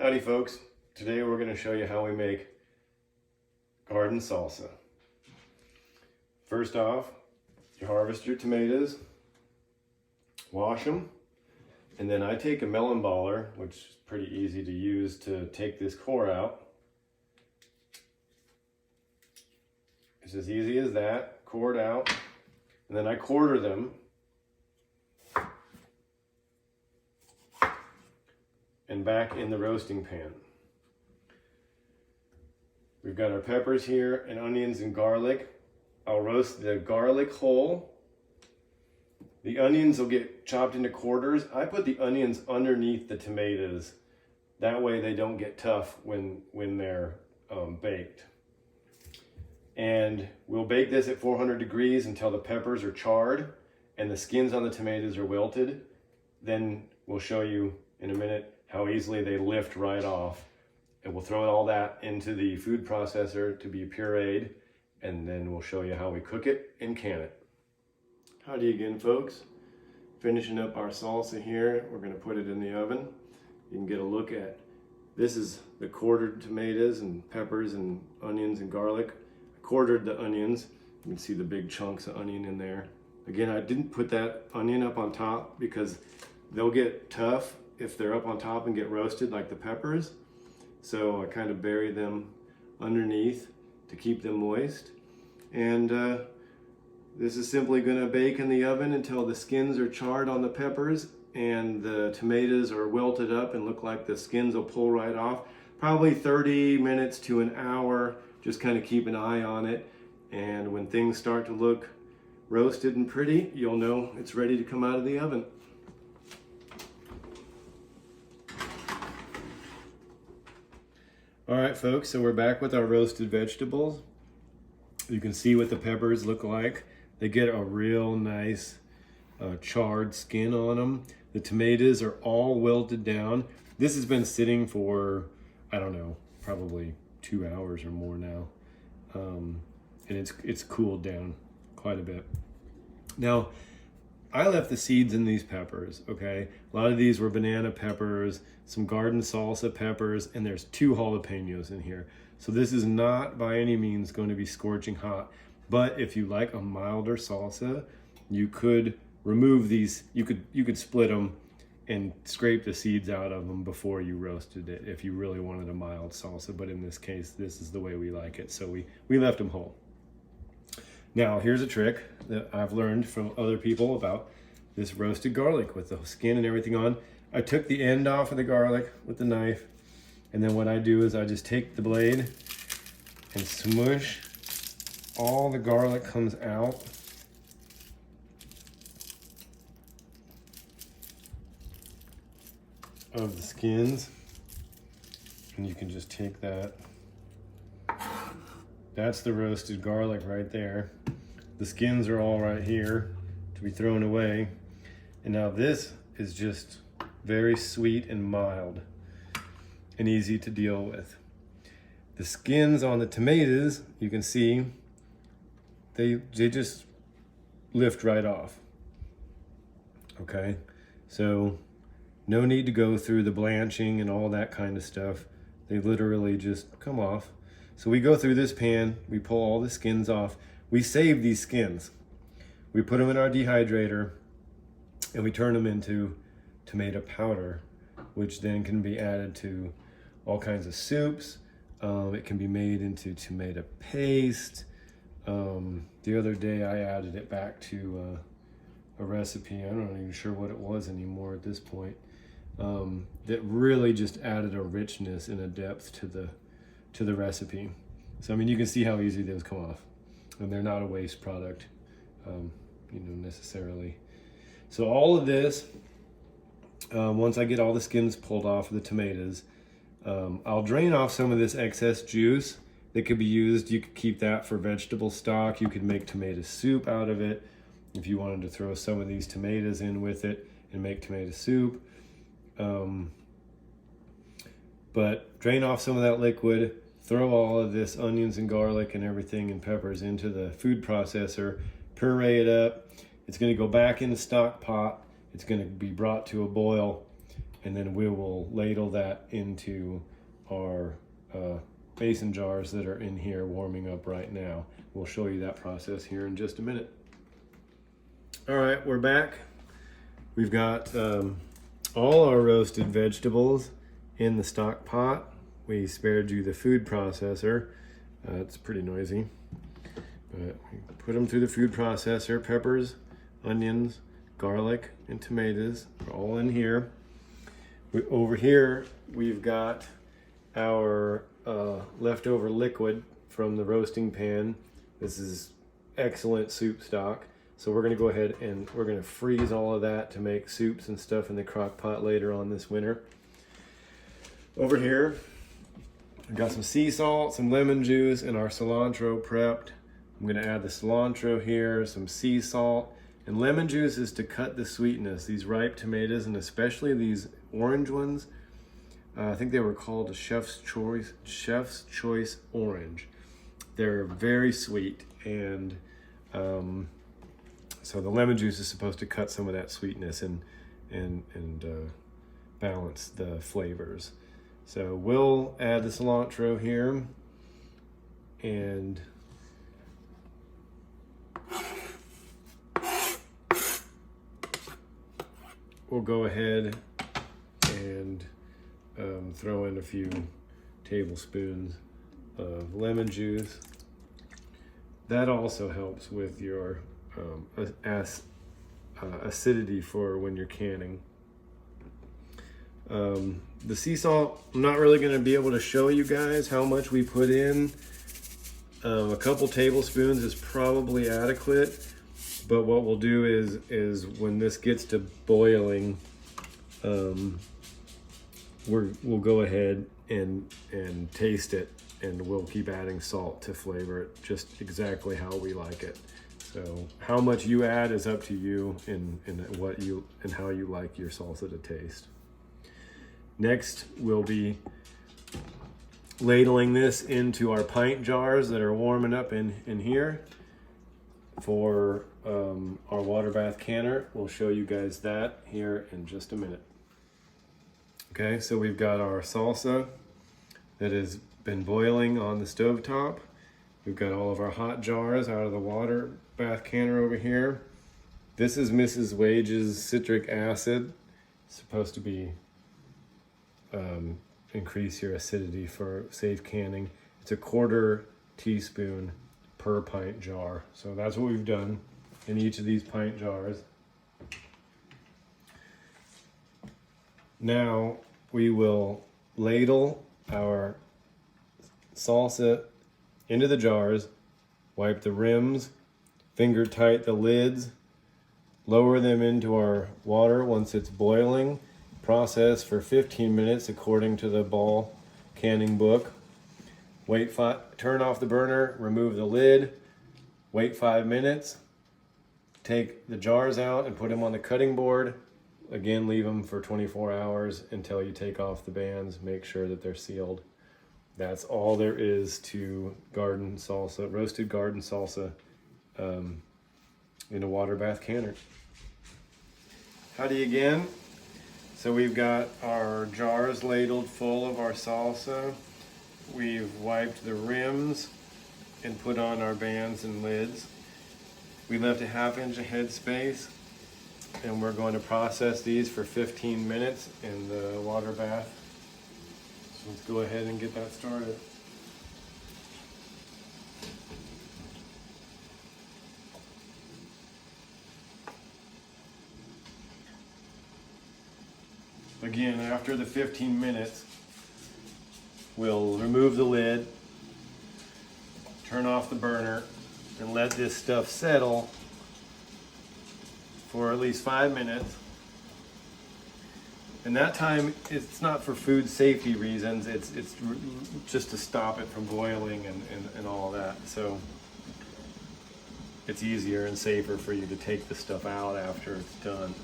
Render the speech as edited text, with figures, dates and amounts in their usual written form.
Howdy folks, today we're going to show you how we make garden salsa. First off, you harvest your tomatoes, wash them, and then I take a melon baller, which is pretty easy to use to take this core out. It's as easy as that, core it out, and then I quarter them. And back in the roasting pan. We've got our peppers here and onions and garlic. I'll roast the garlic whole. The onions will get chopped into quarters. I put the onions underneath the tomatoes. That way they don't get tough when they're baked. And we'll bake this at 400 degrees until the peppers are charred and the skins on the tomatoes are wilted. Then we'll show you in a minute how easily they lift right off. And we'll throw all that into the food processor to be pureed, and then we'll show you how we cook it and can it. Howdy again, folks. Finishing up our salsa here. We're gonna put it in the oven. You can get a look at, this is the quartered tomatoes and peppers and onions and garlic. I quartered the onions. You can see the big chunks of onion in there. Again, I didn't put that onion up on top because they'll get tough if they're up on top and get roasted like the peppers. So I kind of bury them underneath to keep them moist. And this is simply gonna bake in the oven until the skins are charred on the peppers and the tomatoes are wilted up and look like the skins will pull right off. Probably 30 minutes to an hour, just kind of keep an eye on it. And when things start to look roasted and pretty, you'll know it's ready to come out of the oven. All right, folks, so we're back with our roasted vegetables. You can see what the peppers look like. They get a real nice charred skin on them. The tomatoes are all wilted down. This has been sitting for, I don't know, probably 2 hours or more now. And it's cooled down quite a bit. Now, I left the seeds in these peppers, okay? A lot of these were banana peppers, some garden salsa peppers, and there's 2 jalapenos in here. So this is not by any means going to be scorching hot. But if you like a milder salsa, you could remove these, you could split them and scrape the seeds out of them before you roasted it if you really wanted a mild salsa. But in this case, this is the way we like it. So we left them whole. Now, here's a trick that I've learned from other people about this roasted garlic with the skin and everything on. I took the end off of the garlic with the knife, and then what I do is I just take the blade and smush. All the garlic comes out. Of the skins, and you can just take that. That's the roasted garlic right there. The skins are all right here to be thrown away. And now this is just very sweet and mild and easy to deal with. The skins on the tomatoes, you can see, they just lift right off. Okay, so no need to go through the blanching and all that kind of stuff. They literally just come off. So we go through this pan, we pull all the skins off. We save these skins. We put them in our dehydrator and we turn them into tomato powder, which then can be added to all kinds of soups. It can be made into tomato paste. The other day I added it back to a recipe. I'm not even sure what it was anymore at this point. That really just added a richness and a depth to the recipe. So I mean, you can see how easy those come off, and they're not a waste product, necessarily. So all of this, once I get all the skins pulled off of the tomatoes, I'll drain off some of this excess juice that could be used. You could keep that for vegetable stock. You could make tomato soup out of it if you wanted to throw some of these tomatoes in with it and make tomato soup. But drain off some of that liquid, throw all of this onions and garlic and everything and peppers into the food processor, puree it up. It's going to go back in the stock pot. It's going to be brought to a boil, and then we will ladle that into our mason jars that are in here warming up right now. We'll show you that process here in just a minute. All right, we're back. We've got all our roasted vegetables in the stock pot. We spared you the food processor. It's pretty noisy, but we put them through the food processor. Peppers, onions, garlic, and tomatoes are all in here. Over here, we've got our leftover liquid from the roasting pan. This is excellent soup stock. So we're gonna go ahead and we're gonna freeze all of that to make soups and stuff in the crock pot later on this winter. Over here, I've got some sea salt, some lemon juice, and our cilantro prepped. I'm gonna add the cilantro here, some sea salt, and lemon juice is to cut the sweetness. These ripe tomatoes, and especially these orange ones, I think they were called a Chef's Choice Orange. They're very sweet, and so the lemon juice is supposed to cut some of that sweetness and balance the flavors. So we'll add the cilantro here, and we'll go ahead and throw in a few tablespoons of lemon juice. That also helps with your acidity for when you're canning. The sea salt, I'm not really going to be able to show you guys how much we put in. A couple tablespoons is probably adequate, but what we'll do is when this gets to boiling, we'll go ahead and taste it, and we'll keep adding salt to flavor it just exactly how we like it. So how much you add is up to you and what you and how you like your salsa to taste. Next, we'll be ladling this into our pint jars that are warming up in here for our water bath canner. We'll show you guys that here in just a minute. Okay, so we've got our salsa that has been boiling on the stovetop. We've got all of our hot jars out of the water bath canner over here. This is Mrs. Wage's citric acid. It's supposed to be increase your acidity for safe canning. It's a 1/4 teaspoon per pint jar. So that's what we've done in each of these pint jars. Now we will ladle our salsa into the jars, wipe the rims, finger tight the lids, lower them into our water once it's boiling, process for 15 minutes according to the Ball canning book. Turn off the burner, remove the lid, wait 5 minutes, take the jars out and put them on the cutting board. Again, leave them for 24 hours until you take off the bands, make sure that they're sealed. That's all there is to garden salsa, roasted garden salsa in a water bath canner. Howdy again. So we've got our jars ladled full of our salsa. We've wiped the rims and put on our bands and lids. We left a 1/2 inch of head space, and we're going to process these for 15 minutes in the water bath. So let's go ahead and get that started. Again, after the 15 minutes, we'll remove the lid, turn off the burner, and let this stuff settle for at least 5 minutes. And that time, it's not for food safety reasons, it's just to stop it from boiling and all that. So it's easier and safer for you to take the stuff out after it's done.